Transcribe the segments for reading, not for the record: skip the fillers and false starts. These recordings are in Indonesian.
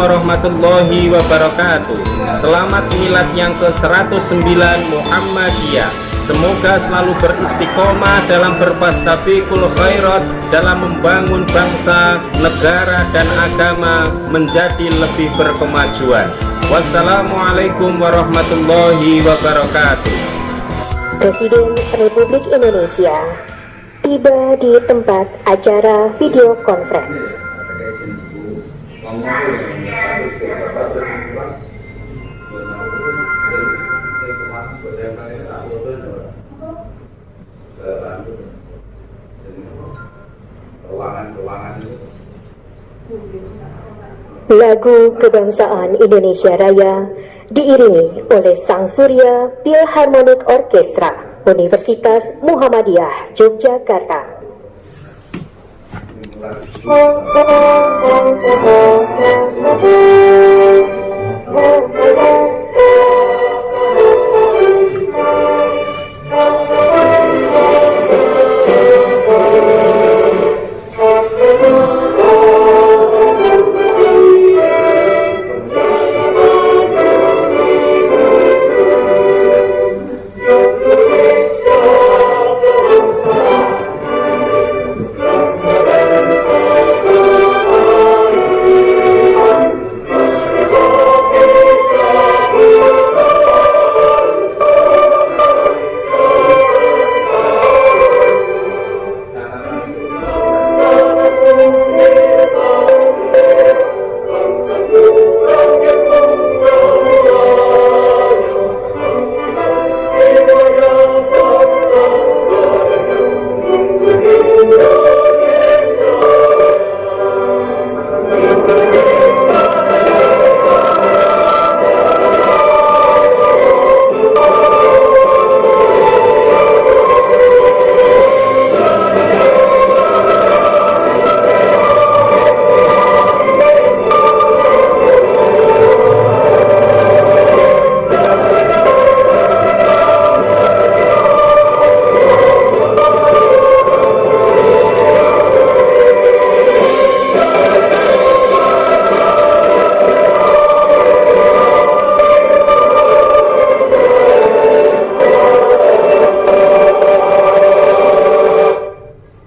warahmatullahi wabarakatuh. Selamat milad yang ke-109 Muhammadiyah. Semoga selalu beristiqomah dalam berfastabiqul khairat, dalam membangun bangsa, negara, dan agama menjadi lebih berkemajuan. Wassalamualaikum warahmatullahi wabarakatuh. Presiden Republik Indonesia tiba di tempat acara video conference. Lagu Kebangsaan Indonesia Raya diiringi oleh Sang Surya Philharmonic Orchestra Universitas Muhammadiyah Yogyakarta.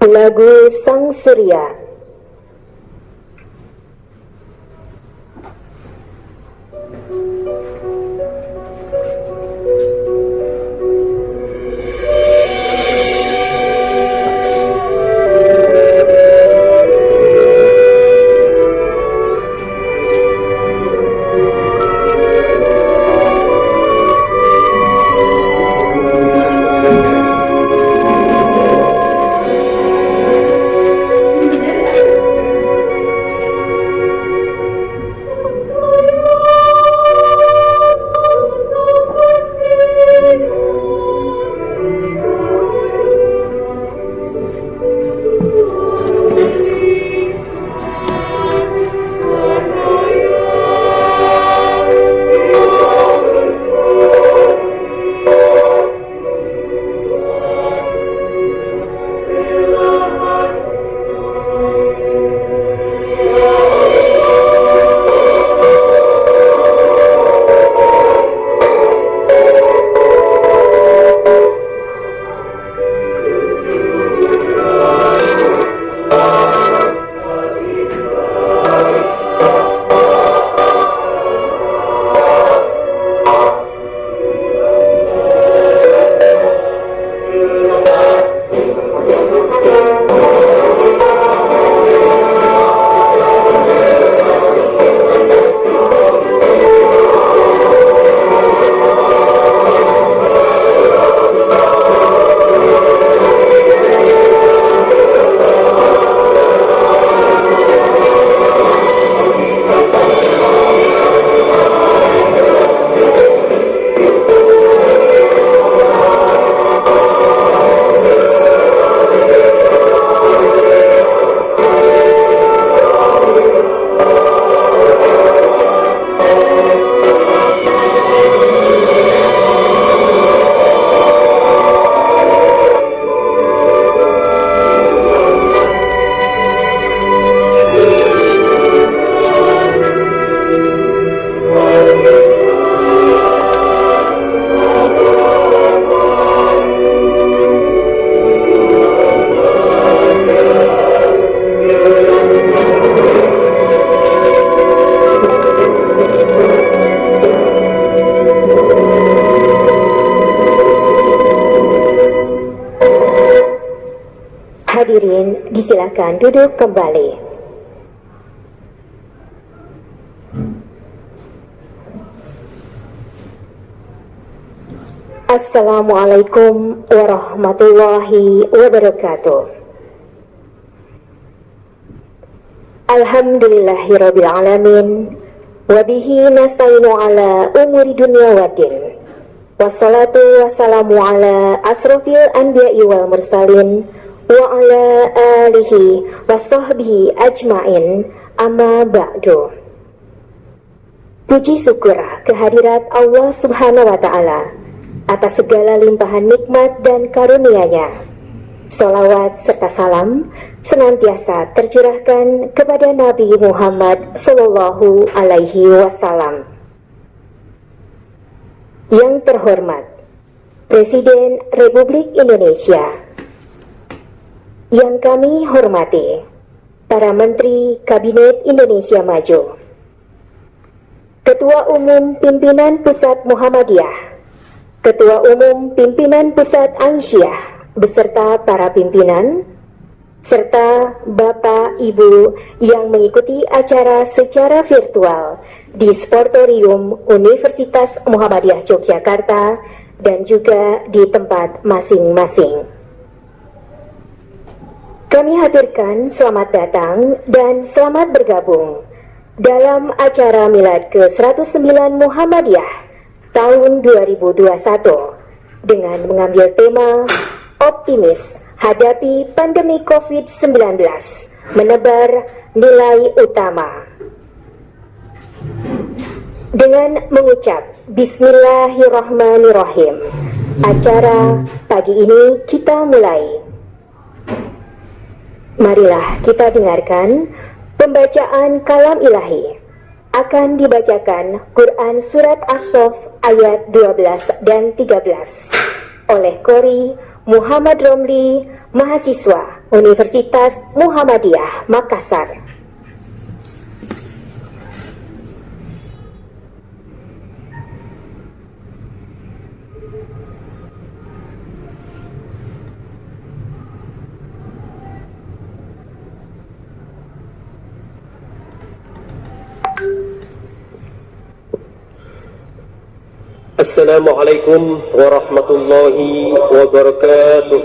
Lagu Sang Surya. Hadirin disilakan duduk kembali. Assalamualaikum warahmatullahi wabarakatuh. Alhamdulillahirabbil alamin. Wabihi nasta'inu ala umuri dunya waddin. Wassalatu wassalamu ala asrofil anbiya'i wal mursalin wa ala alihi wa sahbihi ajmain, amma ba'du. Puji syukur kehadirat Allah subhanahu wa ta'ala atas segala limpahan nikmat dan karunia-Nya. Salawat serta salam senantiasa tercurahkan kepada Nabi Muhammad sallallahu alaihi wasallam. Yang terhormat Presiden Republik Indonesia, yang kami hormati para Menteri Kabinet Indonesia Maju, Ketua Umum Pimpinan Pusat Muhammadiyah, Ketua Umum Pimpinan Pusat Aisyah beserta para pimpinan, serta Bapak Ibu yang mengikuti acara secara virtual di Sportorium Universitas Muhammadiyah Yogyakarta dan juga di tempat masing-masing. Kami haturkan selamat datang dan selamat bergabung dalam acara Milad ke-109 Muhammadiyah tahun 2021 dengan mengambil tema Optimis Hadapi Pandemi COVID-19, Menebar Nilai Utama. Dengan mengucap Bismillahirrahmanirrahim, acara pagi ini kita mulai. Marilah kita dengarkan pembacaan kalam ilahi. Akan dibacakan Quran Surat As-Saff ayat 12 dan 13 oleh Qori Muhammad Romli, mahasiswa Universitas Muhammadiyah Makassar. Assalamualaikum warahmatullahi wabarakatuh.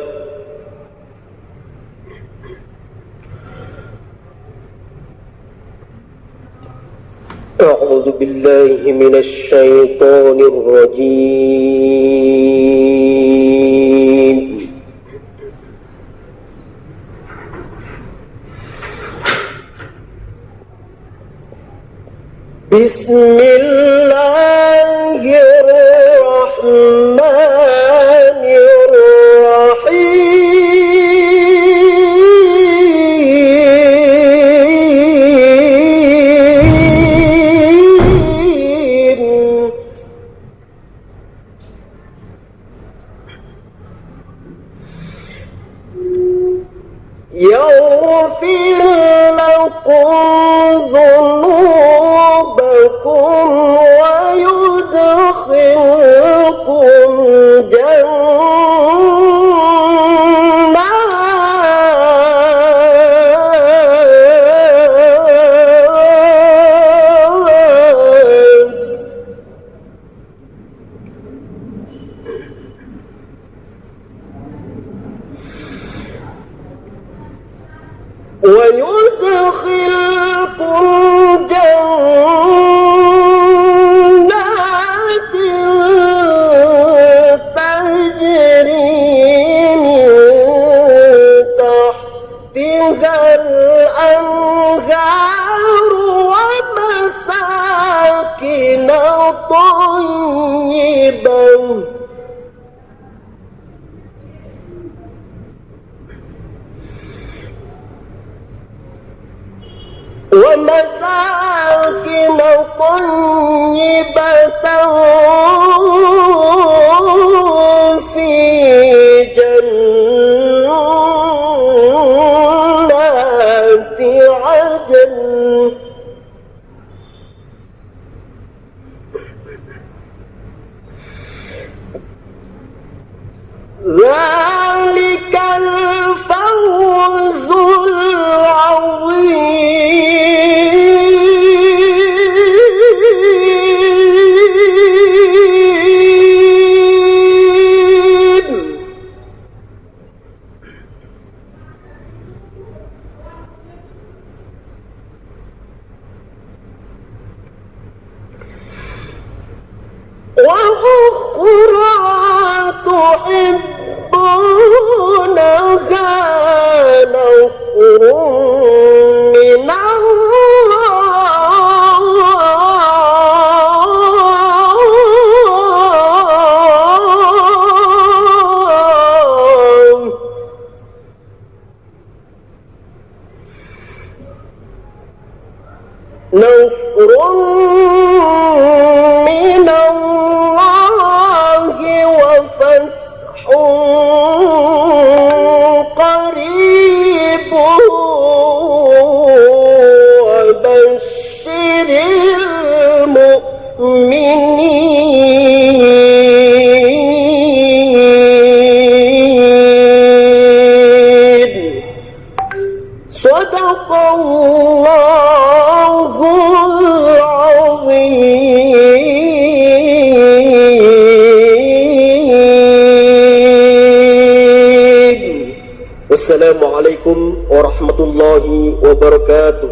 A'udzu billahi minasy syaithanir rajim. يغفر لكم ذنوبكم ويدخلكم جنات تجري من تحتها الأنهار ومساكن طيبة في جنات عدن ذلك الفوز من الله نصر من الله وفتح قريب وبشر المؤمنين صدق الله العظيم. Wassalamualaikum warahmatullahi wabarakatuh.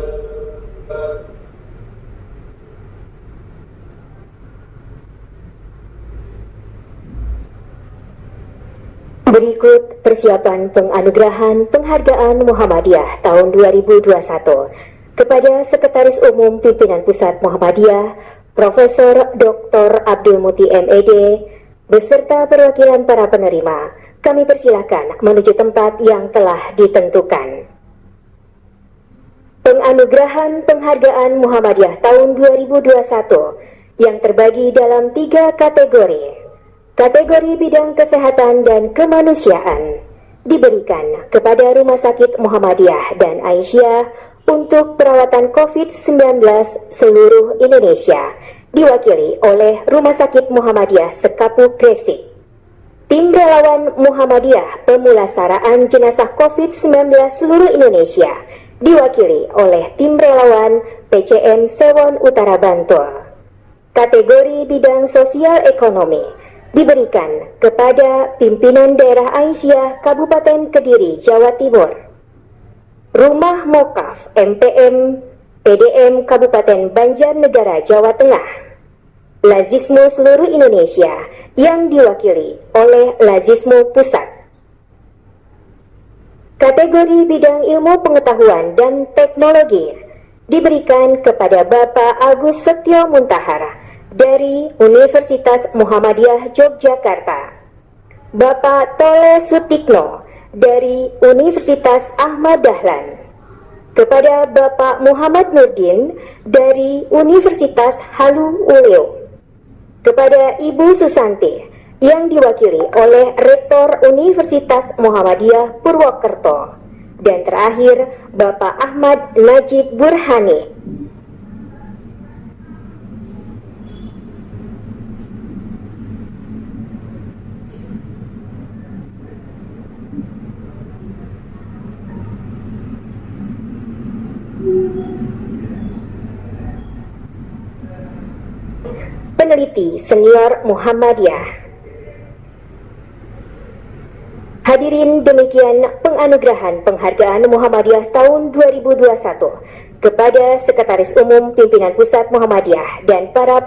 Berikut persiapan penganugerahan penghargaan Muhammadiyah tahun 2021 kepada Sekretaris Umum Pimpinan Pusat Muhammadiyah Profesor Dr. Abdul Muti MED beserta perwakilan para penerima. Kami persilakan menuju tempat yang telah ditentukan. Penganugerahan penghargaan Muhammadiyah tahun 2021 yang terbagi dalam 3 kategori. Kategori bidang kesehatan dan kemanusiaan diberikan kepada Rumah Sakit Muhammadiyah dan Aisyah untuk perawatan COVID-19 seluruh Indonesia, diwakili oleh Rumah Sakit Muhammadiyah Sekapuk Gresik. Tim relawan Muhammadiyah pemulasaraan jenazah COVID-19 seluruh Indonesia, diwakili oleh tim relawan PCM Sewon Utara Bantul. Kategori bidang sosial ekonomi diberikan kepada Pimpinan Daerah Aisyah Kabupaten Kediri, Jawa Timur. Rumah Mokaf MPM PDM Kabupaten Banjarnegara, Jawa Tengah. Lazismo seluruh Indonesia yang diwakili oleh Lazismo Pusat. Kategori bidang ilmu pengetahuan dan teknologi diberikan kepada Bapak Agus Setio Muntahar dari Universitas Muhammadiyah Yogyakarta, Bapak Tole Sutikno dari Universitas Ahmad Dahlan, kepada Bapak Muhammad Nurdin dari Universitas Halu Oleo, kepada Ibu Susanti yang diwakili oleh Rektor Universitas Muhammadiyah Purwokerto, dan terakhir Bapak Ahmad Najib Burhani. Peneliti Senior Muhammadiyah. Hadirin, demikian penganugerahan penghargaan Muhammadiyah tahun 2021 kepada Sekretaris Umum Pimpinan Pusat Muhammadiyah dan para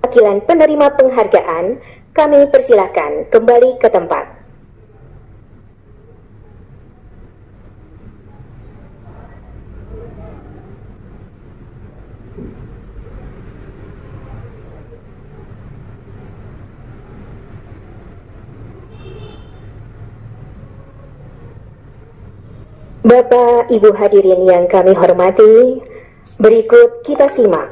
perwakilan penerima penghargaan. Kami persilakan kembali ke tempat. Bapak, Ibu hadirin yang kami hormati, berikut kita simak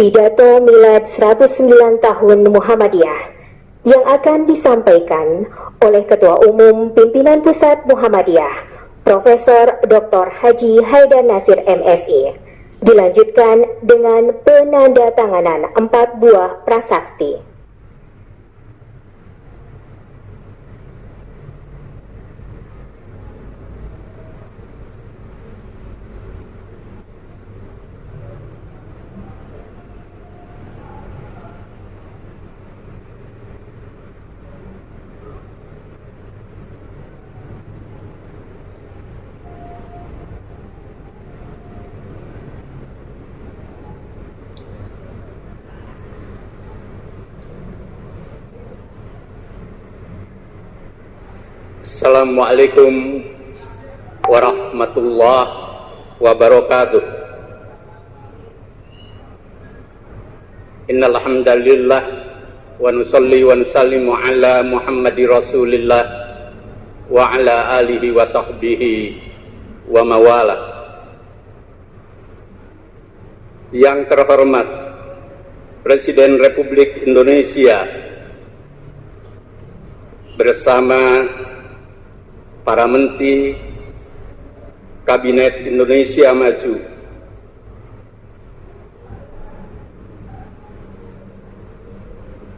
pidato milad 109 tahun Muhammadiyah yang akan disampaikan oleh Ketua Umum Pimpinan Pusat Muhammadiyah, Profesor Dr. Haji Haidar Nasir MSI, dilanjutkan dengan penandatanganan 4 buah prasasti. Assalamualaikum warahmatullahi wabarakatuh. Innal hamdalillah wa nusalli wa nusallimu ala Muhammadir Rasulillah wa ala alihi wa sahbihi wa mawala. Yang terhormat Presiden Republik Indonesia bersama para menteri Kabinet Indonesia Maju,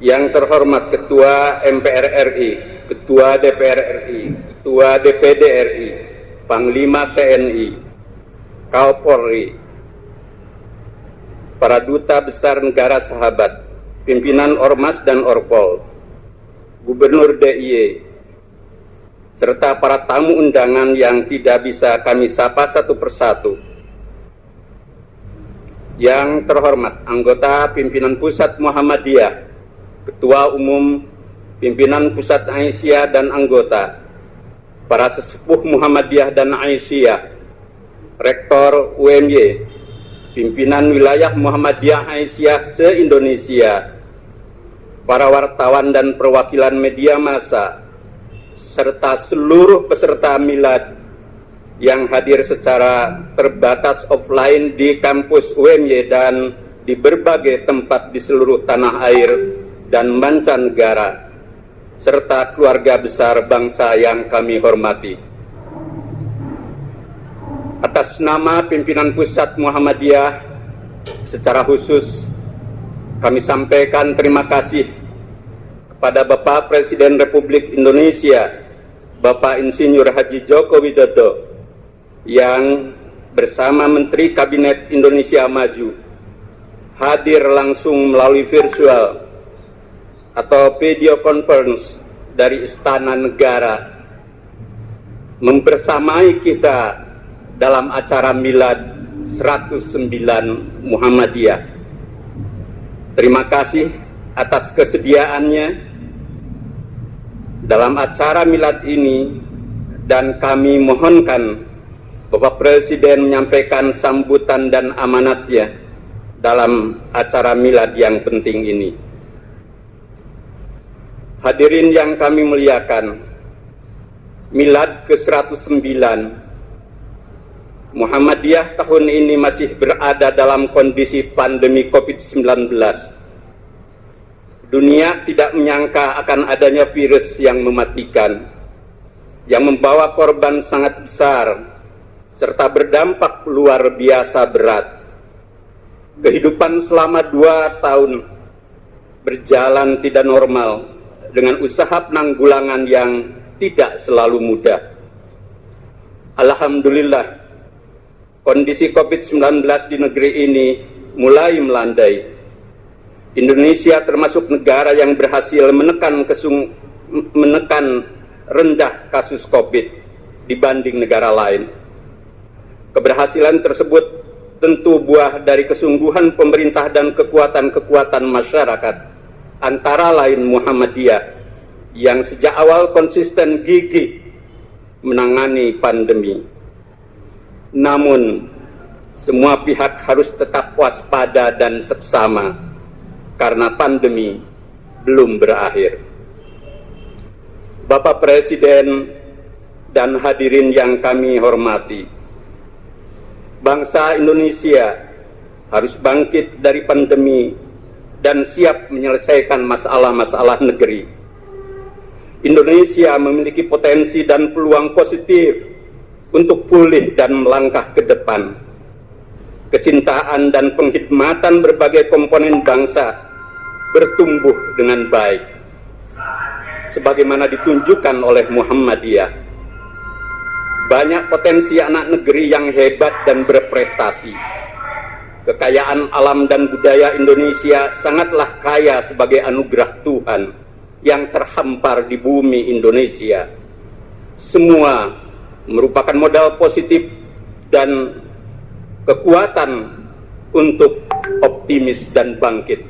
yang terhormat Ketua MPR RI, Ketua DPR RI, Ketua DPD RI, Panglima TNI, Kapolri, para duta besar negara sahabat, pimpinan Ormas dan Orpol, Gubernur DIY, serta para tamu undangan yang tidak bisa kami sapa satu persatu. Yang terhormat anggota pimpinan Pusat Muhammadiyah, Ketua Umum, pimpinan Pusat Aisyah dan anggota, para sesepuh Muhammadiyah dan Aisyah, Rektor UMY, pimpinan wilayah Muhammadiyah Aisyah se-Indonesia, para wartawan dan perwakilan media massa, serta seluruh peserta milad yang hadir secara terbatas offline di kampus UMY dan di berbagai tempat di seluruh tanah air dan mancanegara, serta keluarga besar bangsa yang kami hormati. Atas nama pimpinan Pusat Muhammadiyah, secara khusus kami sampaikan terima kasih kepada Bapak Presiden Republik Indonesia, Bapak Insinyur Haji Joko Widodo, yang bersama Menteri Kabinet Indonesia Maju hadir langsung melalui virtual atau video conference dari Istana Negara, membersamai kita dalam acara Milad 109 Muhammadiyah. Terima kasih atas kesediaannya dalam acara Milad ini, dan kami mohonkan Bapak Presiden menyampaikan sambutan dan amanatnya dalam acara Milad yang penting ini. Hadirin yang kami muliakan, Milad ke-109 Muhammadiyah tahun ini masih berada dalam kondisi pandemi COVID-19. Dunia tidak menyangka akan adanya virus yang mematikan, yang membawa korban sangat besar, serta berdampak luar biasa berat. Kehidupan selama 2 tahun berjalan tidak normal, dengan usaha penanggulangan yang tidak selalu mudah. Alhamdulillah, kondisi COVID-19 di negeri ini mulai melandai. Indonesia termasuk negara yang berhasil menekan rendah kasus COVID dibanding negara lain. Keberhasilan tersebut tentu buah dari kesungguhan pemerintah dan kekuatan-kekuatan masyarakat, antara lain Muhammadiyah, yang sejak awal konsisten gigih menangani pandemi. Namun, semua pihak harus tetap waspada dan seksama, karena pandemi belum berakhir. Bapak Presiden dan hadirin yang kami hormati, bangsa Indonesia harus bangkit dari pandemi dan siap menyelesaikan masalah-masalah negeri. Indonesia memiliki potensi dan peluang positif untuk pulih dan melangkah ke depan. Kecintaan dan penghormatan berbagai komponen bangsa bertumbuh dengan baik, sebagaimana ditunjukkan oleh Muhammadiyah. Banyak potensi anak negeri yang hebat dan berprestasi. Kekayaan alam dan budaya Indonesia sangatlah kaya sebagai anugerah Tuhan yang terhampar di bumi Indonesia. Semua merupakan modal positif dan kekuatan untuk optimis dan bangkit.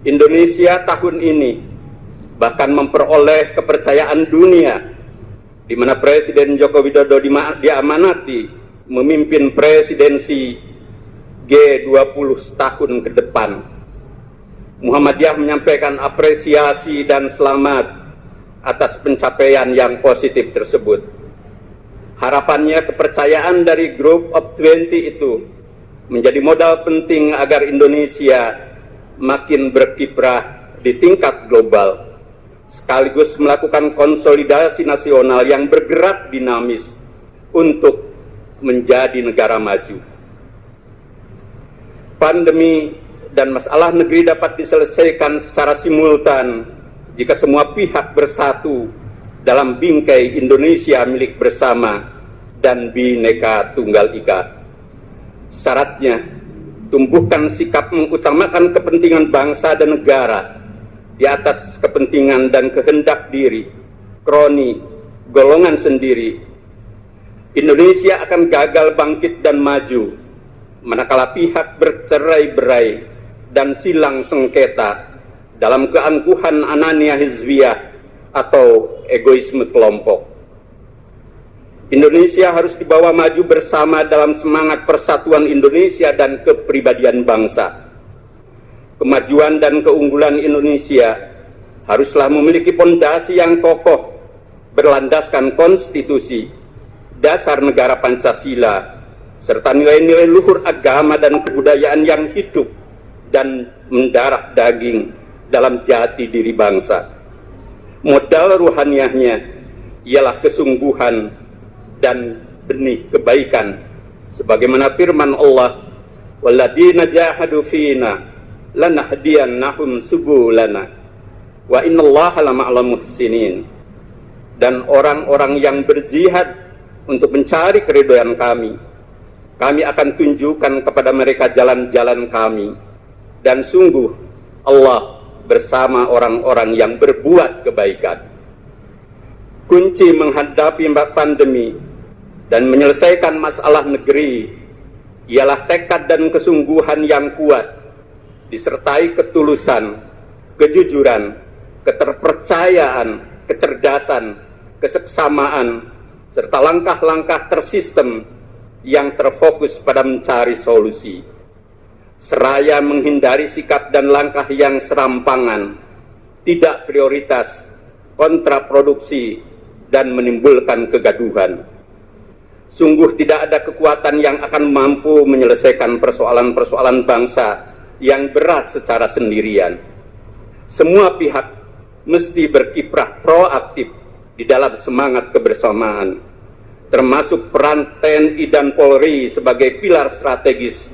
Indonesia tahun ini bahkan memperoleh kepercayaan dunia, di mana Presiden Joko Widodo diamanati memimpin presidensi G20 setahun ke depan. Muhammadiyah menyampaikan apresiasi dan selamat atas pencapaian yang positif tersebut. Harapannya kepercayaan dari Group of 20 itu menjadi modal penting agar Indonesia makin berkiprah di tingkat global, sekaligus melakukan konsolidasi nasional yang bergerak dinamis untuk menjadi negara maju. Pandemi dan masalah negeri dapat diselesaikan secara simultan jika semua pihak bersatu dalam bingkai Indonesia milik bersama dan Bhinneka Tunggal Ika. Syaratnya, tumbuhkan sikap mengutamakan kepentingan bangsa dan negara di atas kepentingan dan kehendak diri, kroni, golongan sendiri. Indonesia akan gagal bangkit dan maju manakala pihak bercerai-berai dan silang sengketa dalam keangkuhan anania hizbiyah atau egoisme kelompok. Indonesia harus dibawa maju bersama dalam semangat persatuan Indonesia dan kepribadian bangsa. Kemajuan dan keunggulan Indonesia haruslah memiliki pondasi yang kokoh, berlandaskan konstitusi, dasar negara Pancasila, serta nilai-nilai luhur agama dan kebudayaan yang hidup dan mendarah daging dalam jati diri bangsa. Modal ruhaniahnya ialah kesungguhan dan benih kebaikan, sebagaimana firman Allah, walladzina jahadu fina lanahdiyannahum subulana wa innallaha lama'al muhsinin. Dan orang-orang yang berjihad untuk mencari keridhaan kami akan tunjukkan kepada mereka jalan-jalan kami, dan sungguh Allah bersama orang-orang yang berbuat kebaikan. Kunci menghadapi pandemi dan menyelesaikan masalah negeri ialah tekad dan kesungguhan yang kuat, disertai ketulusan, kejujuran, keterpercayaan, kecerdasan, keseksamaan, serta langkah-langkah tersistem yang terfokus pada mencari solusi, seraya menghindari sikap dan langkah yang serampangan, tidak prioritas, kontraproduksi, dan menimbulkan kegaduhan. Sungguh tidak ada kekuatan yang akan mampu menyelesaikan persoalan-persoalan bangsa yang berat secara sendirian. Semua pihak mesti berkiprah proaktif di dalam semangat kebersamaan, termasuk peran TNI dan Polri sebagai pilar strategis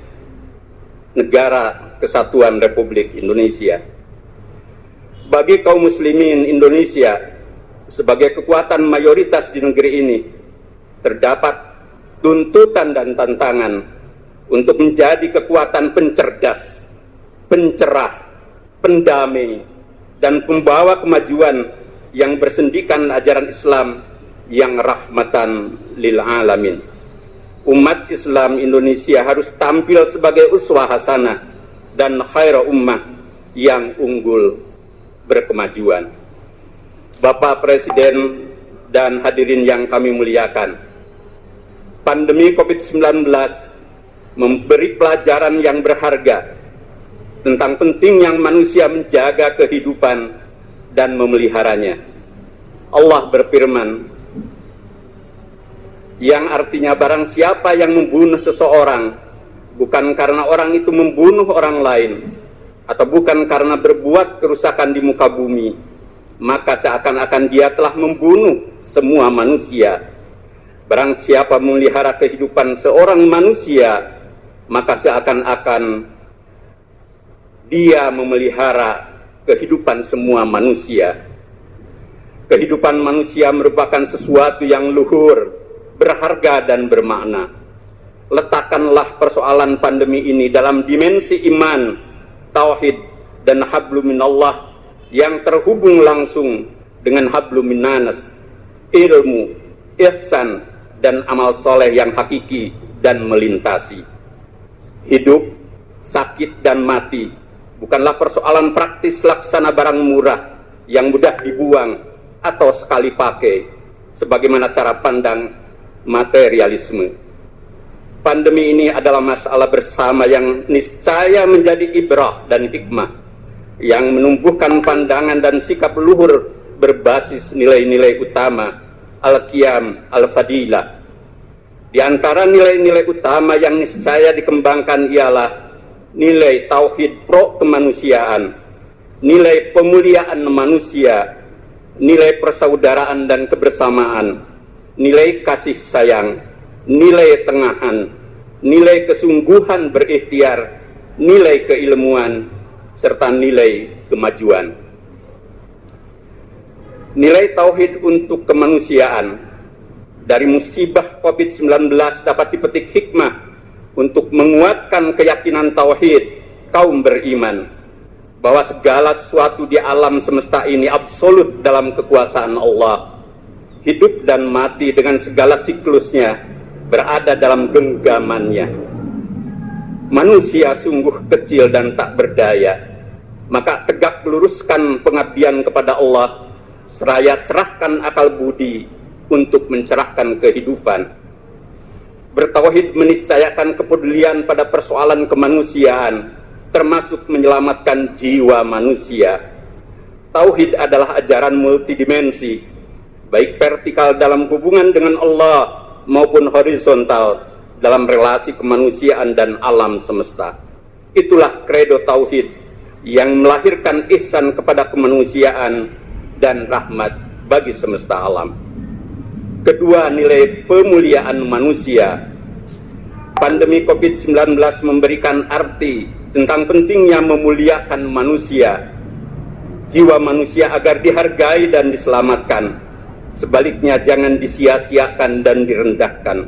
negara kesatuan Republik Indonesia. Bagi kaum muslimin Indonesia sebagai kekuatan mayoritas di negeri ini, terdapat tuntutan dan tantangan untuk menjadi kekuatan pencerdas, pencerah, pendamai, dan pembawa kemajuan yang bersendikan ajaran Islam yang rahmatan lil alamin. Umat Islam Indonesia harus tampil sebagai uswah hasanah dan khairah ummah yang unggul berkemajuan. Bapak Presiden dan hadirin yang kami muliakan, pandemi COVID-19 memberi pelajaran yang berharga tentang pentingnya manusia menjaga kehidupan dan memeliharanya. Allah berfirman, yang artinya barang siapa yang membunuh seseorang bukan karena orang itu membunuh orang lain atau bukan karena berbuat kerusakan di muka bumi, maka seakan-akan dia telah membunuh semua manusia. Barang siapa memelihara kehidupan seorang manusia, maka seakan-akan dia memelihara kehidupan semua manusia. Kehidupan manusia merupakan sesuatu yang luhur, berharga dan bermakna. Letakkanlah persoalan pandemi ini dalam dimensi iman, tauhid, dan hablum minallah yang terhubung langsung dengan hablum minnanas, ilmu, ihsan, dan amal soleh yang hakiki dan melintasi. Hidup, sakit, dan mati bukanlah persoalan praktis laksana barang murah yang mudah dibuang atau sekali pakai, sebagaimana cara pandang materialisme. Pandemi ini adalah masalah bersama yang niscaya menjadi ibrah dan hikmah, yang menumbuhkan pandangan dan sikap luhur berbasis nilai-nilai utama al-qiyam al-fadilah. Di antara nilai-nilai utama yang niscaya dikembangkan ialah nilai tauhid pro kemanusiaan, nilai pemuliaan manusia, nilai persaudaraan dan kebersamaan, nilai kasih sayang, nilai tengahan, nilai kesungguhan berikhtiar, nilai keilmuan, serta nilai kemajuan. Nilai tauhid untuk kemanusiaan dari musibah COVID-19 dapat dipetik hikmah untuk menguatkan keyakinan tauhid kaum beriman bahwa segala sesuatu di alam semesta ini absolut dalam kekuasaan Allah. Hidup dan mati dengan segala siklusnya berada dalam genggamannya. Manusia sungguh kecil dan tak berdaya, maka tegak luruskan pengabdian kepada Allah, seraya cerahkan akal budi untuk mencerahkan kehidupan. Bertauhid meniscayakan kepedulian pada persoalan kemanusiaan, termasuk menyelamatkan jiwa manusia. Tauhid adalah ajaran multidimensi, baik vertikal dalam hubungan dengan Allah maupun horizontal dalam relasi kemanusiaan dan alam semesta. Itulah kredo tauhid yang melahirkan ihsan kepada kemanusiaan dan rahmat bagi semesta alam. Kedua, nilai pemuliaan manusia. Pandemi COVID-19 memberikan arti tentang pentingnya memuliakan manusia, jiwa manusia agar dihargai dan diselamatkan. Sebaliknya jangan disia-siakan dan direndahkan.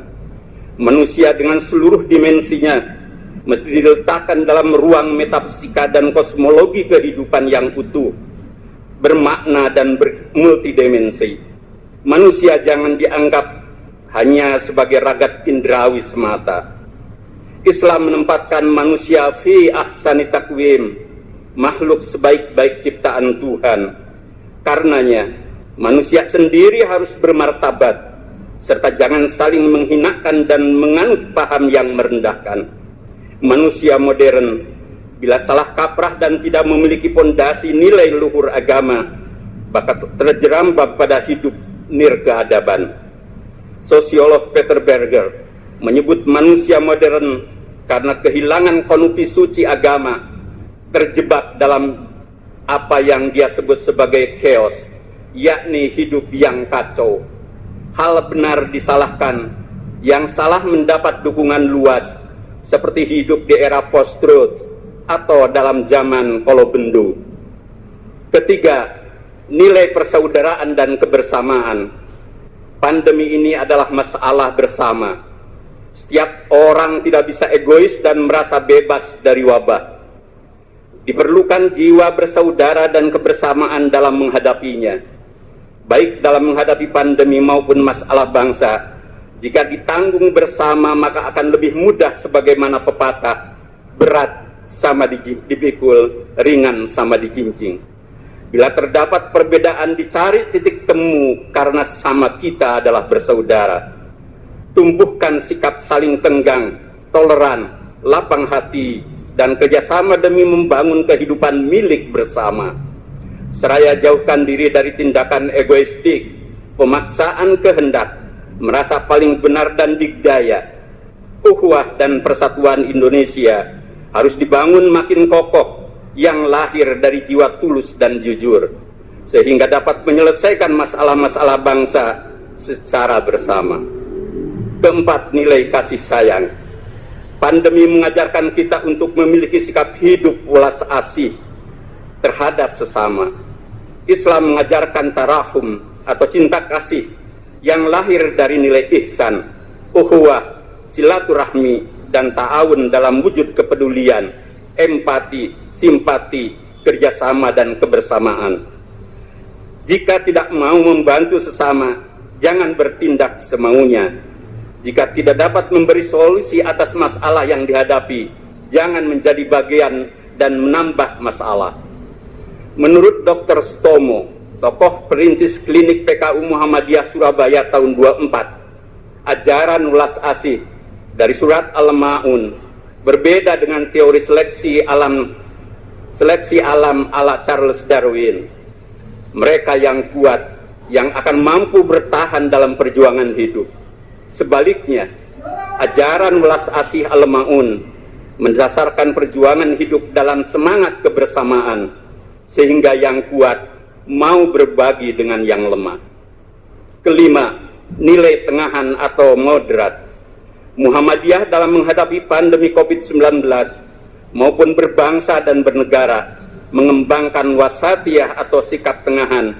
Manusia dengan seluruh dimensinya mesti diletakkan dalam ruang metafisika dan kosmologi kehidupan yang utuh, bermakna dan multidimensi. Manusia jangan dianggap hanya sebagai ragat indrawi semata. Islam menempatkan manusia fi ahsani takwim, makhluk sebaik-baik ciptaan Tuhan. Karenanya, manusia sendiri harus bermartabat, serta jangan saling menghinakan dan menganut paham yang merendahkan. Manusia modern, bila salah kaprah dan tidak memiliki pondasi nilai luhur agama, bakal terjerambab pada hidup nirkeadaban. Sosiolog Peter Berger menyebut manusia modern karena kehilangan konopi suci agama, terjebak dalam apa yang dia sebut sebagai chaos, yakni hidup yang kacau. Hal benar disalahkan, yang salah mendapat dukungan luas, seperti hidup di era post-truth atau dalam zaman kolobendo. Ketiga, nilai persaudaraan dan kebersamaan. Pandemi ini adalah masalah bersama. Setiap orang tidak bisa egois dan merasa bebas dari wabah. Diperlukan jiwa bersaudara dan kebersamaan dalam menghadapinya, baik dalam menghadapi pandemi maupun masalah bangsa. Jika ditanggung bersama, maka akan lebih mudah, sebagaimana pepatah, berat sama dipikul, ringan sama dijinjing. Bila terdapat perbedaan, dicari titik temu karena sama kita adalah bersaudara. Tumbuhkan sikap saling tenggang, toleran, lapang hati, dan kerjasama demi membangun kehidupan milik bersama. Seraya jauhkan diri dari tindakan egoistik, pemaksaan kehendak, merasa paling benar dan digdaya. Ukhuwah dan persatuan Indonesia harus dibangun makin kokoh, yang lahir dari jiwa tulus dan jujur, sehingga dapat menyelesaikan masalah-masalah bangsa secara bersama. Keempat, nilai kasih sayang. Pandemi mengajarkan kita untuk memiliki sikap hidup welas asih terhadap sesama. Islam mengajarkan tarahum atau cinta kasih yang lahir dari nilai ihsan, ukhuwah, silaturahmi, dan ta'awun dalam wujud kepedulian, empati, simpati, kerjasama, dan kebersamaan. Jika tidak mau membantu sesama, jangan bertindak semaunya. Jika tidak dapat memberi solusi atas masalah yang dihadapi, jangan menjadi bagian dan menambah masalah. Menurut Dr. Stomo, tokoh perintis klinik PKU Muhammadiyah Surabaya tahun 24, ajaran welas asih dari surat Al-Ma'un berbeda dengan teori seleksi alam ala Charles Darwin. Mereka yang kuat, yang akan mampu bertahan dalam perjuangan hidup. Sebaliknya, ajaran welas asih Al-Ma'un mendasarkan perjuangan hidup dalam semangat kebersamaan, sehingga yang kuat mau berbagi dengan yang lemah. Kelima, nilai tengahan atau moderat. Muhammadiyah dalam menghadapi pandemi COVID-19 maupun berbangsa dan bernegara mengembangkan wasatiyah atau sikap tengahan,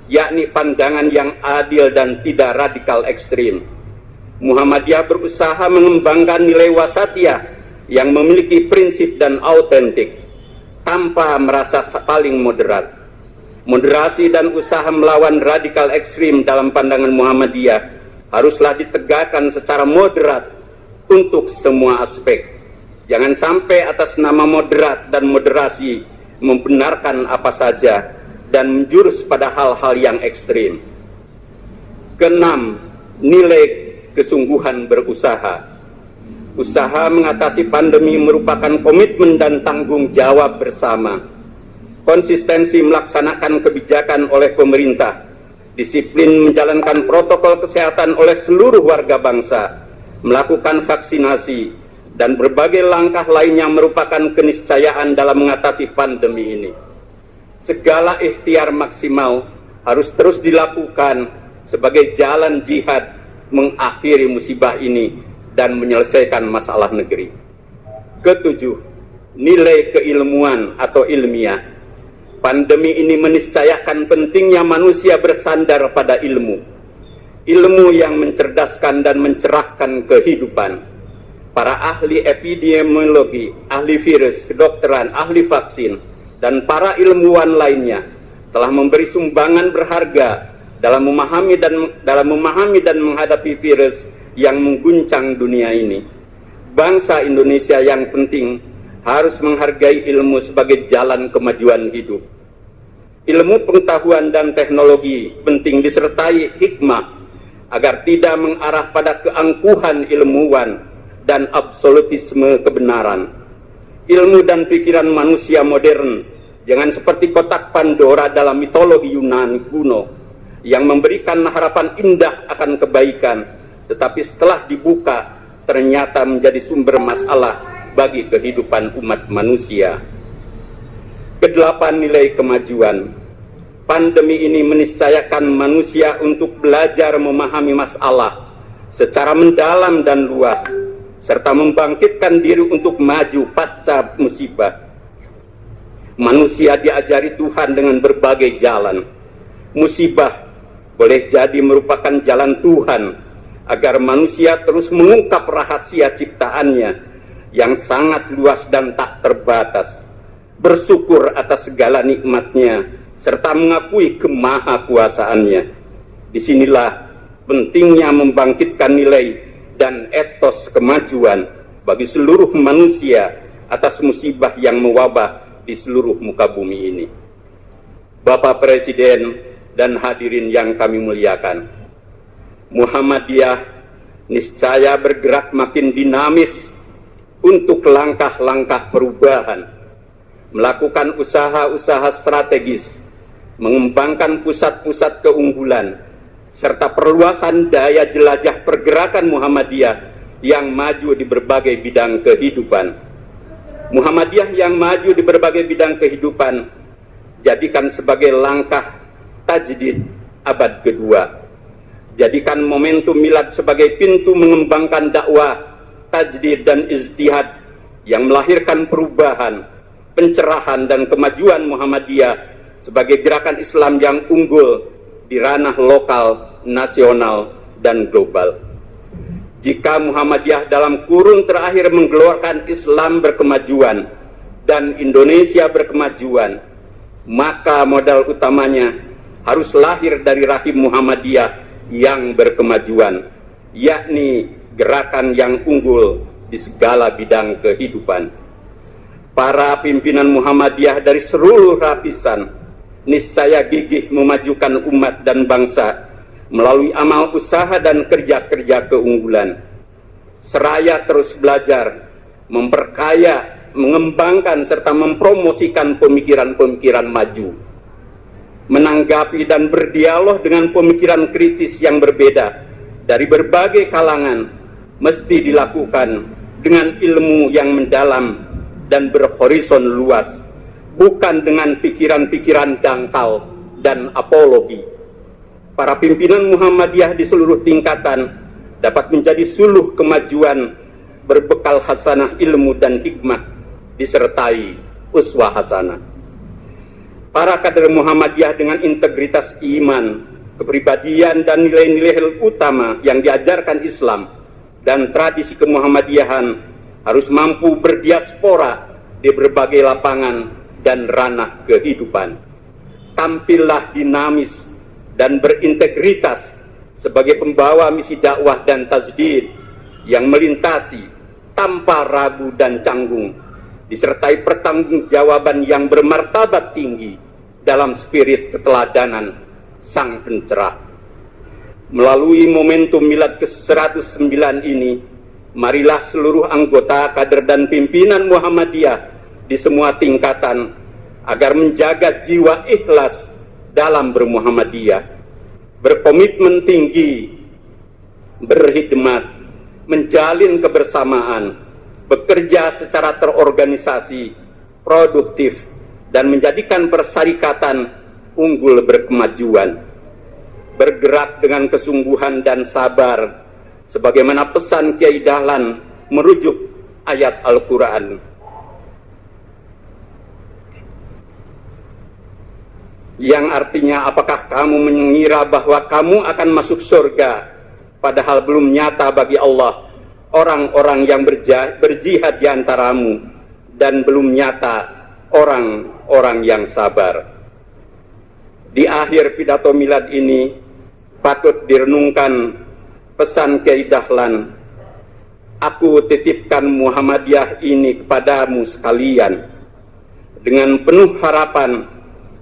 yakni pandangan yang adil dan tidak radikal ekstrim. Muhammadiyah berusaha mengembangkan nilai wasatiyah yang memiliki prinsip dan autentik tanpa merasa paling moderat. Moderasi dan usaha melawan radikal ekstrim dalam pandangan Muhammadiyah haruslah ditegakkan secara moderat untuk semua aspek. Jangan sampai atas nama moderat dan moderasi membenarkan apa saja dan menjurus pada hal-hal yang ekstrim. Keenam, nilai kesungguhan berusaha. Usaha mengatasi pandemi merupakan komitmen dan tanggung jawab bersama. Konsistensi melaksanakan kebijakan oleh pemerintah, disiplin menjalankan protokol kesehatan oleh seluruh warga bangsa, melakukan vaksinasi, dan berbagai langkah lainnya merupakan keniscayaan dalam mengatasi pandemi ini. Segala ikhtiar maksimal harus terus dilakukan sebagai jalan jihad mengakhiri musibah ini dan menyelesaikan masalah negeri. Ketujuh, nilai keilmuan atau ilmiah. Pandemi ini meniscayakan pentingnya manusia bersandar pada ilmu. Ilmu yang mencerdaskan dan mencerahkan kehidupan. Para ahli epidemiologi, ahli virus, kedokteran, ahli vaksin, dan para ilmuwan lainnya telah memberi sumbangan berharga dalam memahami dan menghadapi virus yang mengguncang dunia ini. Bangsa Indonesia yang penting harus menghargai ilmu sebagai jalan kemajuan hidup. Ilmu pengetahuan dan teknologi penting disertai hikmah agar tidak mengarah pada keangkuhan ilmuwan dan absolutisme kebenaran. Ilmu dan pikiran manusia modern jangan seperti kotak Pandora dalam mitologi Yunani kuno yang memberikan harapan indah akan kebaikan, tetapi setelah dibuka ternyata menjadi sumber masalah bagi kehidupan umat manusia. Kedelapan, nilai kemajuan. Pandemi ini meniscayakan manusia untuk belajar memahami masalah secara mendalam dan luas, serta membangkitkan diri untuk maju pasca musibah. Manusia diajari Tuhan dengan berbagai jalan. Musibah boleh jadi merupakan jalan Tuhan agar manusia terus mengungkap rahasia ciptaannya yang sangat luas dan tak terbatas, bersyukur atas segala nikmatnya, serta mengakui kemahakuasaannya. Disinilah pentingnya membangkitkan nilai dan etos kemajuan bagi seluruh manusia atas musibah yang mewabah di seluruh muka bumi ini. Bapak Presiden dan hadirin yang kami muliakan, Muhammadiyah niscaya bergerak makin dinamis untuk langkah-langkah perubahan, melakukan usaha-usaha strategis, mengembangkan pusat-pusat keunggulan, serta perluasan daya jelajah pergerakan Muhammadiyah yang maju di berbagai bidang kehidupan. Muhammadiyah yang maju di berbagai bidang kehidupan jadikan sebagai langkah tajdid abad kedua. Jadikan momentum milad sebagai pintu mengembangkan dakwah, tajdid dan ijtihad yang melahirkan perubahan, pencerahan dan kemajuan Muhammadiyah sebagai gerakan Islam yang unggul di ranah lokal, nasional, dan global. Jika Muhammadiyah dalam kurun terakhir menggelorakan Islam berkemajuan dan Indonesia berkemajuan, maka modal utamanya harus lahir dari rahim Muhammadiyah yang berkemajuan, yakni gerakan yang unggul di segala bidang kehidupan. Para pimpinan Muhammadiyah dari seluruh lapisan niscaya gigih memajukan umat dan bangsa melalui amal usaha dan kerja-kerja keunggulan. Seraya terus belajar, memperkaya, mengembangkan serta mempromosikan pemikiran-pemikiran maju. Menanggapi dan berdialog dengan pemikiran kritis yang berbeda dari berbagai kalangan mesti dilakukan dengan ilmu yang mendalam dan berhorizon luas, bukan dengan pikiran-pikiran dangkal dan apologi. Para pimpinan Muhammadiyah di seluruh tingkatan dapat menjadi suluh kemajuan berbekal hasanah ilmu dan hikmah disertai uswah hasanah. Para kader Muhammadiyah dengan integritas iman, kepribadian dan nilai-nilai utama yang diajarkan Islam dan tradisi kemuhammadiyahan harus mampu berdiaspora di berbagai lapangan dan ranah kehidupan. Tampillah dinamis dan berintegritas sebagai pembawa misi dakwah dan tajdid yang melintasi tanpa ragu dan canggung, disertai pertanggungjawaban yang bermartabat tinggi dalam spirit keteladanan Sang Pencerah. Melalui momentum milad ke-109 ini, marilah seluruh anggota, kader dan pimpinan Muhammadiyah di semua tingkatan agar menjaga jiwa ikhlas dalam bermuhammadiyah, berkomitmen tinggi, berkhidmat, menjalin kebersamaan, bekerja secara terorganisasi, produktif, dan menjadikan persyarikatan unggul berkemajuan, bergerak dengan kesungguhan dan sabar, sebagaimana pesan Kiai Dahlan merujuk ayat Al-Quran. Yang artinya, apakah kamu mengira bahwa kamu akan masuk surga, padahal belum nyata bagi Allah orang-orang yang berjihad di antaramu, dan belum nyata orang-orang yang sabar. Di akhir pidato milad ini patut direnungkan pesan Kiai Dahlan, aku titipkan Muhammadiyah ini kepadamu sekalian dengan penuh harapan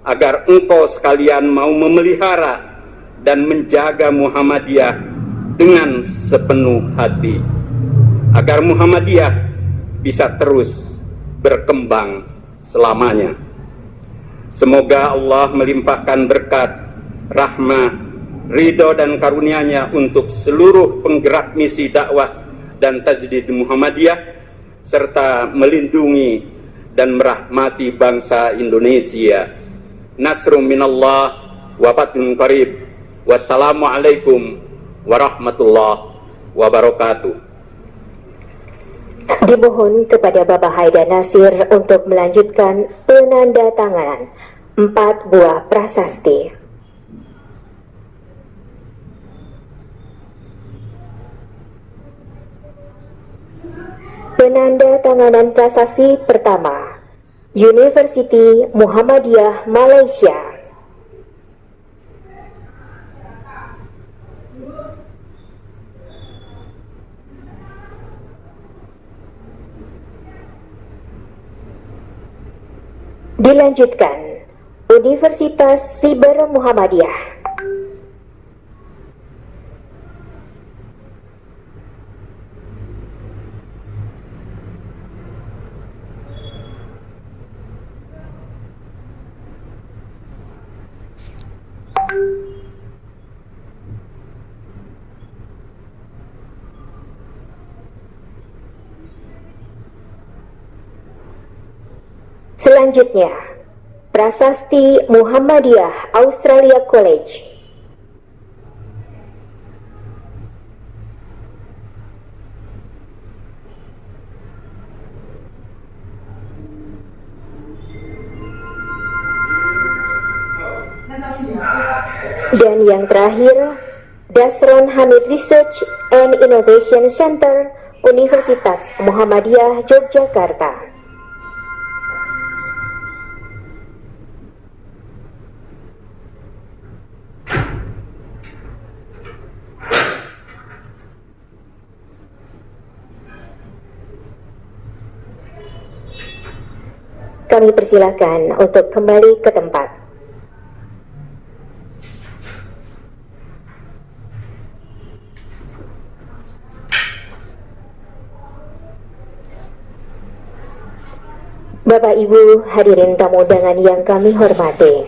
agar engkau sekalian mau memelihara dan menjaga Muhammadiyah dengan sepenuh hati, agar Muhammadiyah bisa terus berkembang selamanya. Semoga Allah melimpahkan berkat, rahmah, ridho dan karunia-Nya untuk seluruh penggerak misi dakwah dan tajdid Muhammadiyah, serta melindungi dan merahmati bangsa Indonesia. Nasrum minallah wa fathun qarib. Wassalamualaikum warahmatullahi wabarakatuh. Dimohon kepada Bapak Haidar Nasir untuk melanjutkan penandatanganan 4 buah prasasti. Penandatanganan prasasti pertama, Universiti Muhammadiyah Malaysia. Dilanjutkan, Universitas Siber Muhammadiyah. Selanjutnya, Prasasti Muhammadiyah Australia College. Dan yang terakhir, Dasron Hamid Research and Innovation Center, Universitas Muhammadiyah Yogyakarta. Kami persilakan untuk kembali ke tempat. Bapak Ibu hadirin tamu undangan yang kami hormati.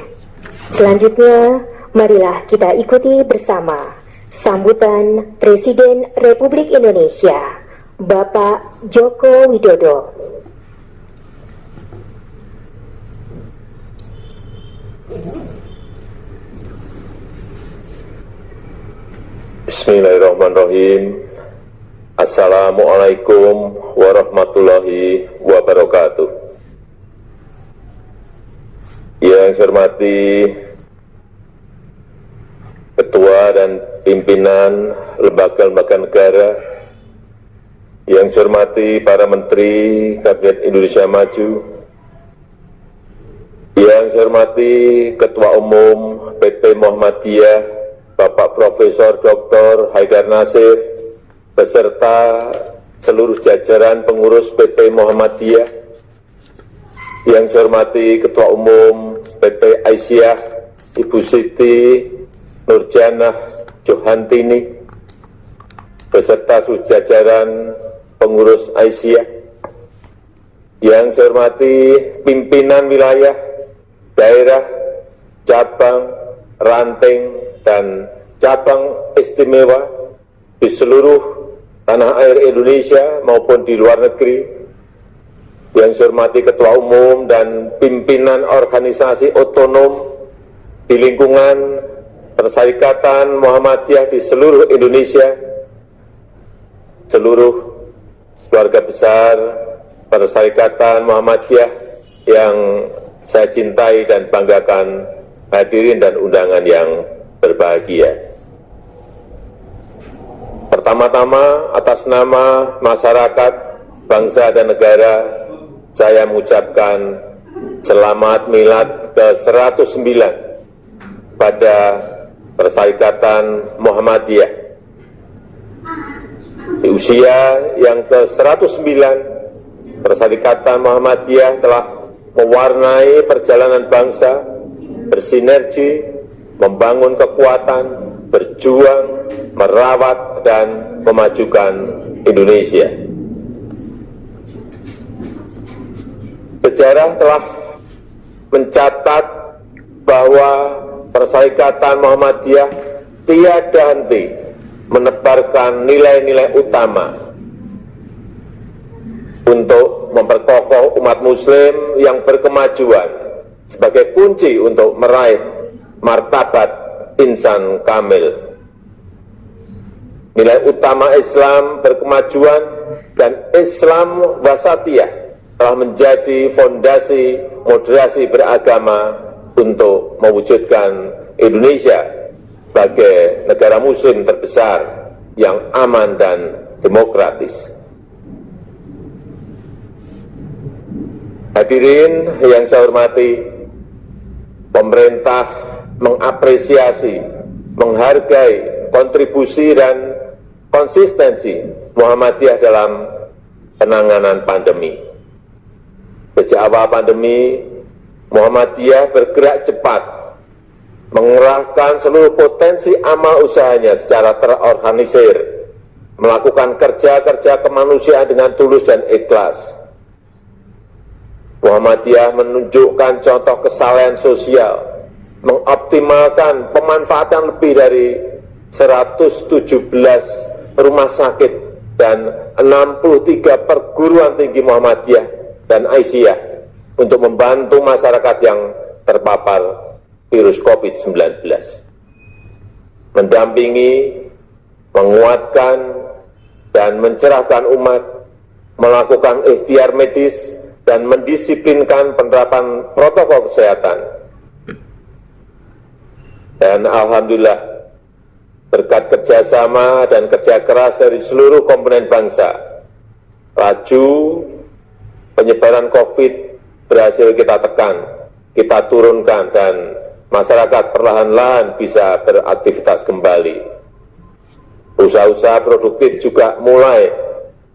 Selanjutnya, marilah kita ikuti bersama sambutan Presiden Republik Indonesia, Bapak Joko Widodo. Bismillahirrahmanirrahim. Assalamualaikum warahmatullahi wabarakatuh. Yang saya hormati Ketua dan Pimpinan Lembaga-Lembaga Negara, yang saya hormati para Menteri Kabinet Indonesia Maju, yang saya hormati Ketua Umum PP Muhammadiyah, Bapak Profesor Dr. Haidar Nasir, beserta seluruh jajaran pengurus PP Muhammadiyah, yang saya hormati Ketua Umum PP Aisyah, Ibu Siti Nurjanah Johantini, beserta seluruh jajaran pengurus Aisyah, yang saya hormati pimpinan wilayah, daerah, cabang, ranting, dan cabang istimewa di seluruh tanah air Indonesia maupun di luar negeri, yang saya hormati Ketua Umum dan pimpinan organisasi otonom di lingkungan Perserikatan Muhammadiyah di seluruh Indonesia, seluruh keluarga besar Perserikatan Muhammadiyah yang saya cintai dan banggakan, hadirin dan undangan yang berbahagia. Pertama-tama, atas nama masyarakat, bangsa dan negara, saya mengucapkan selamat milad ke-109 pada Perserikatan Muhammadiyah. Di usia yang ke-109, Perserikatan Muhammadiyah telah mewarnai perjalanan bangsa, bersinergi, membangun kekuatan, berjuang, merawat, dan memajukan Indonesia. Sejarah telah mencatat bahwa Perserikatan Muhammadiyah tiada henti menebarkan nilai-nilai utama untuk memperkokoh umat muslim yang berkemajuan sebagai kunci untuk meraih martabat insan kamil. Nilai utama Islam berkemajuan dan Islam wasatiyah telah menjadi fondasi moderasi beragama untuk mewujudkan Indonesia sebagai negara muslim terbesar yang aman dan demokratis. Hadirin yang saya hormati, pemerintah mengapresiasi, menghargai kontribusi dan konsistensi Muhammadiyah dalam penanganan pandemi. Sejak awal pandemi, Muhammadiyah bergerak cepat, mengerahkan seluruh potensi amal usahanya secara terorganisir, melakukan kerja-kerja kemanusiaan dengan tulus dan ikhlas. Muhammadiyah menunjukkan contoh kesalehan sosial, mengoptimalkan pemanfaatan lebih dari 117 rumah sakit dan 63 perguruan tinggi Muhammadiyah dan Aisyah untuk membantu masyarakat yang terpapar virus COVID-19. Mendampingi, menguatkan, dan mencerahkan umat, melakukan ikhtiar medis, dan mendisiplinkan penerapan protokol kesehatan. Dan alhamdulillah, berkat kerjasama dan kerja keras dari seluruh komponen bangsa, laju penyebaran COVID berhasil kita tekan, kita turunkan, dan masyarakat perlahan-lahan bisa beraktivitas kembali. Usaha-usaha produktif juga mulai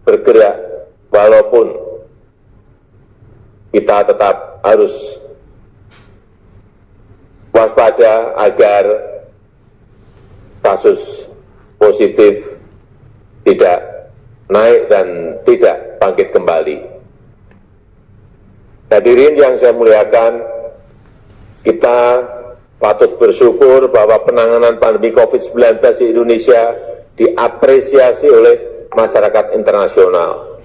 bergerak, walaupun kita tetap harus waspada agar kasus positif tidak naik dan tidak bangkit kembali. Hadirin yang saya muliakan, kita patut bersyukur bahwa penanganan pandemi COVID-19 di Indonesia diapresiasi oleh masyarakat internasional.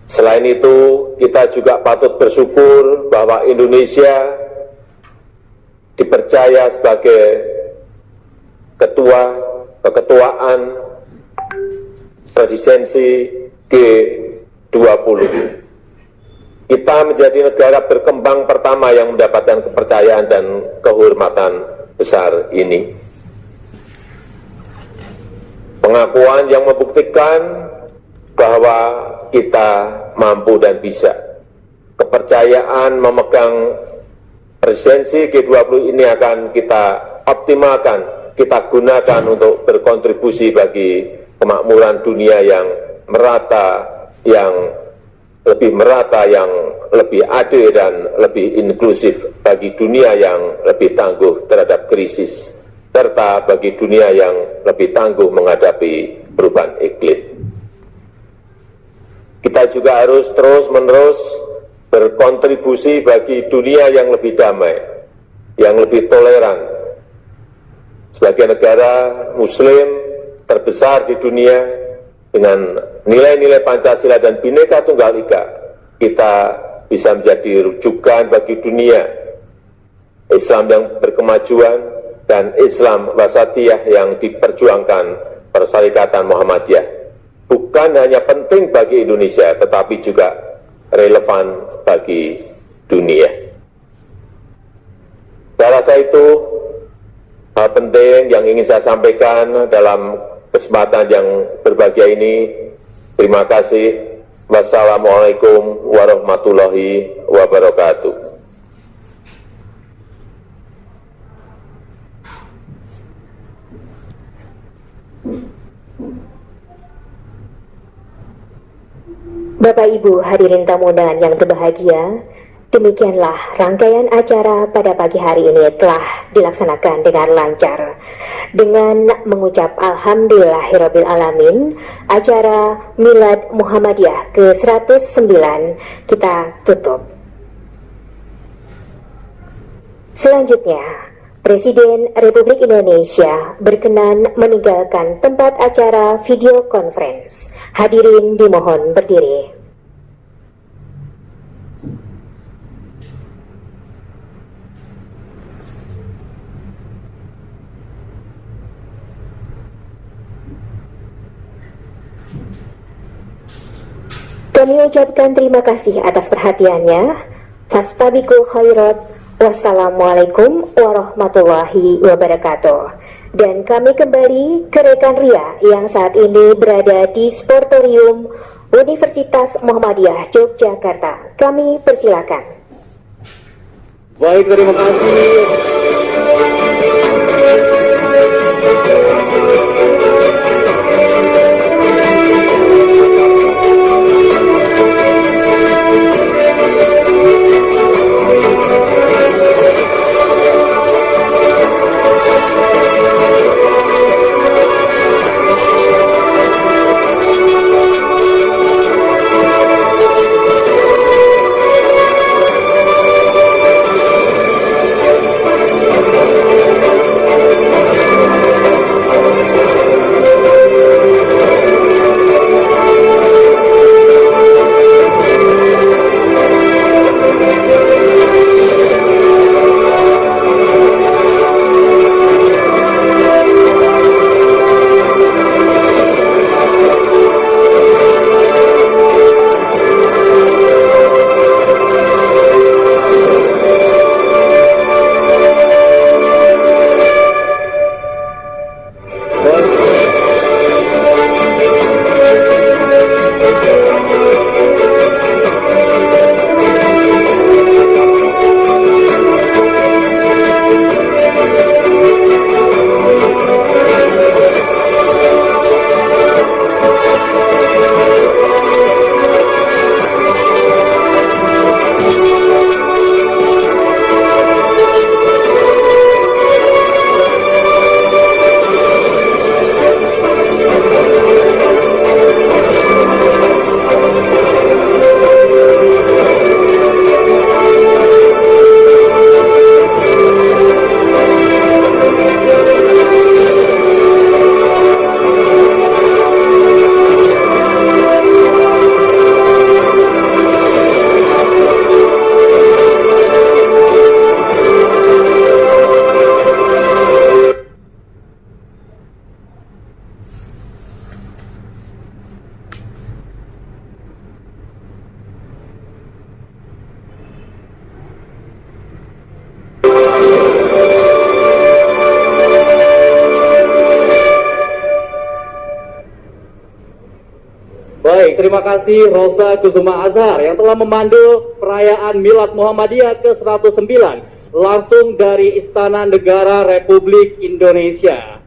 Selain itu, kita juga patut bersyukur bahwa Indonesia dipercaya sebagai keketuaan presidensi G20. Kita menjadi negara berkembang pertama yang mendapatkan kepercayaan dan kehormatan besar ini. Pengakuan yang membuktikan bahwa kita mampu dan bisa. Kepercayaan memegang presidensi G20 ini akan kita optimalkan, kita gunakan untuk berkontribusi bagi kemakmuran dunia yang merata, yang lebih adil dan lebih inklusif, bagi dunia yang lebih tangguh terhadap krisis, serta bagi dunia yang lebih tangguh menghadapi perubahan iklim. Kita juga harus terus-menerus berkontribusi bagi dunia yang lebih damai, yang lebih toleran. Sebagai negara Muslim terbesar di dunia dengan nilai-nilai Pancasila dan Bhinneka Tunggal Ika, kita bisa menjadi rujukan bagi dunia Islam yang berkemajuan dan Islam wasatiyah yang diperjuangkan Perserikatan Muhammadiyah. Bukan hanya penting bagi Indonesia, tetapi juga relevan bagi dunia. Saya rasa itu hal penting yang ingin saya sampaikan dalam kesempatan yang berbahagia ini. Terima kasih. Wassalamualaikum warahmatullahi wabarakatuh. Bapak Ibu hadirin tamu undangan yang berbahagia, demikianlah rangkaian acara pada pagi hari ini telah dilaksanakan dengan lancar. Dengan mengucap Alhamdulillahirabbil alamin, acara Milad Muhammadiyah ke-109 kita tutup. Selanjutnya, Presiden Republik Indonesia berkenan meninggalkan tempat acara video conference. Hadirin dimohon berdiri. Kami ucapkan terima kasih atas perhatiannya. Fastabiqul khairat. Wassalamualaikum warahmatullahi wabarakatuh. Dan kami kembali ke rekan Ria yang saat ini berada di Sportorium Universitas Muhammadiyah Yogyakarta. Kami persilakan. Baik, terima kasih. terima kasih Rosa Kusuma Azhar yang telah memandu perayaan Milad Muhammadiyah ke-109 langsung dari Istana Negara Republik Indonesia.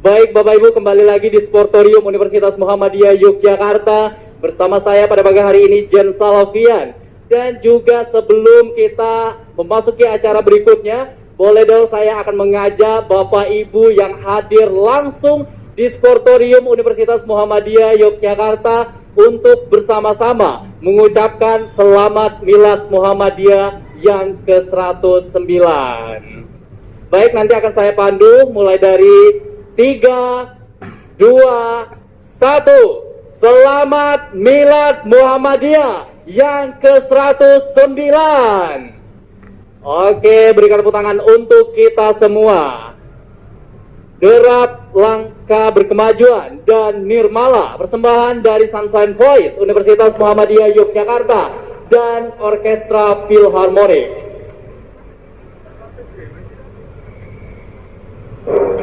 Baik Bapak Ibu, kembali lagi di Sportorium Universitas Muhammadiyah Yogyakarta bersama saya pada pagi hari ini Jen Salafian. Dan juga sebelum kita memasuki acara berikutnya, boleh dong saya akan mengajak Bapak Ibu yang hadir langsung di Sportorium Universitas Muhammadiyah Yogyakarta untuk bersama-sama mengucapkan Selamat Milad Muhammadiyah yang ke-109. Baik, nanti akan saya pandu mulai dari 3, 2, 1. Selamat Milad Muhammadiyah yang ke-109. Oke, berikan tepuk tangan untuk kita semua. Derap Langkah Berkemajuan dan Nirmala, persembahan dari Sunshine Voice Universitas Muhammadiyah Yogyakarta dan Orkestra Philharmonic. Go!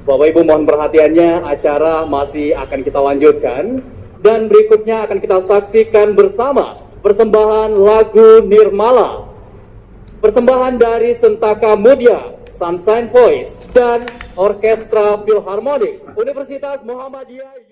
Bapak Ibu mohon perhatiannya, acara masih akan kita lanjutkan. Dan berikutnya akan kita saksikan bersama persembahan lagu Nirmala. Persembahan dari Sentaka Mudia, Sunshine Voice, dan Orkestra Philharmonic Universitas Muhammadiyah.